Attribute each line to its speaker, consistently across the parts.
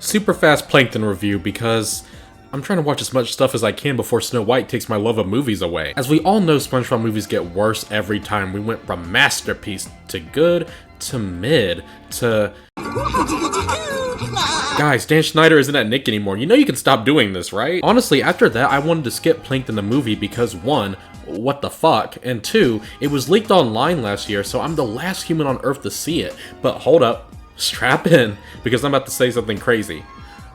Speaker 1: Super fast Plankton review because I'm trying to watch as much stuff as I can before Snow White takes my love of movies away. As we all know, SpongeBob movies get worse every time. We went from masterpiece to good to mid to... Guys, Dan Schneider isn't at Nick anymore. You know you can stop doing this, right? Honestly, after that, I wanted to skip Plankton the movie because 1, what the fuck, and 2, it was leaked online last year, so I'm the last human on Earth to see it. But hold up, strap in, because I'm about to say something crazy.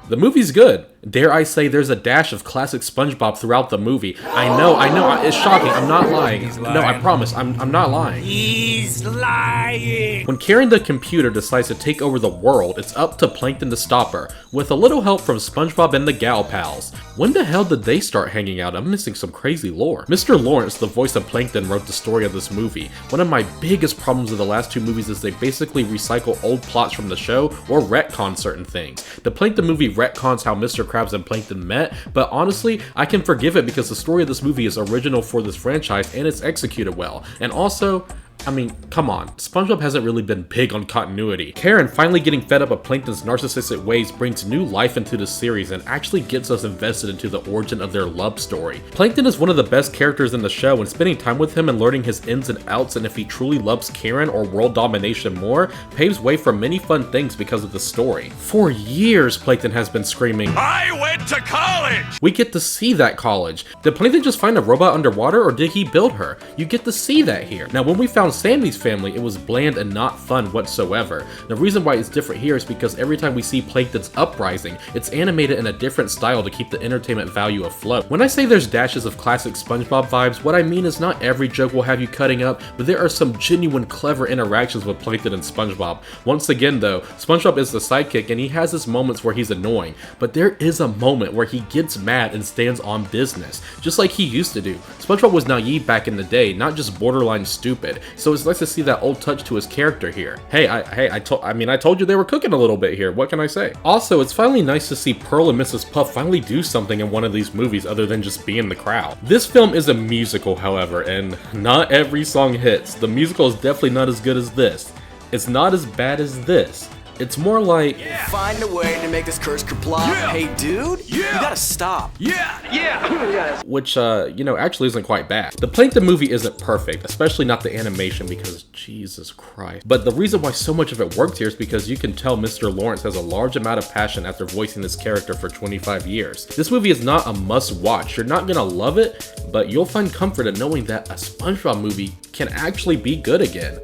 Speaker 1: The movie's good. Dare I say there's a dash of classic SpongeBob throughout the movie. I know, it's shocking, I'm not lying. No, I promise, I'm not lying.
Speaker 2: He's lying!
Speaker 1: When Karen the computer decides to take over the world, it's up to Plankton to stop her, with a little help from SpongeBob and the Gal Pals. When the hell did they start hanging out? I'm missing some crazy lore. Mr. Lawrence, the voice of Plankton, wrote the story of this movie. One of my biggest problems with the last 2 movies is they basically recycle old plots from the show or retcon certain things. The Plankton movie retcons how Mr. Krabs and Plankton met, but honestly, I can forgive it because the story of this movie is original for this franchise and it's executed well. And also, I mean, come on, SpongeBob hasn't really been big on continuity. Karen finally getting fed up of Plankton's narcissistic ways brings new life into the series and actually gets us invested into the origin of their love story. Plankton is one of the best characters in the show, and spending time with him and learning his ins and outs and if he truly loves Karen or world domination more paves way for many fun things because of the story. For years, Plankton has been screaming,
Speaker 2: I went to college!
Speaker 1: We get to see that college. Did Plankton just find a robot underwater or did he build her? You get to see that here. Now, when we found Sandy's family, it was bland and not fun whatsoever. The reason why it's different here is because every time we see Plankton's uprising, it's animated in a different style to keep the entertainment value afloat. When I say there's dashes of classic SpongeBob vibes, what I mean is not every joke will have you cutting up, but there are some genuine clever interactions with Plankton and SpongeBob. Once again though, SpongeBob is the sidekick and he has his moments where he's annoying, but there is a moment where he gets mad and stands on business, just like he used to do. SpongeBob was naive back in the day, not just borderline stupid. So it's nice to see that old touch to his character here. Hey, I told you they were cooking a little bit here. What can I say? Also, it's finally nice to see Pearl and Mrs. Puff finally do something in one of these movies other than just be in the crowd. This film is a musical, however, and not every song hits. The musical is definitely not as good as this. It's not as bad as this. It's more like,
Speaker 3: find a way to make this curse comply. Hey dude, you gotta stop.
Speaker 1: which, actually isn't quite bad. The Plankton movie isn't perfect, especially not the animation because Jesus Christ. But the reason why so much of it works here is because you can tell Mr. Lawrence has a large amount of passion after voicing this character for 25 years. This movie is not a must watch. You're not gonna love it, but you'll find comfort in knowing that a SpongeBob movie can actually be good again.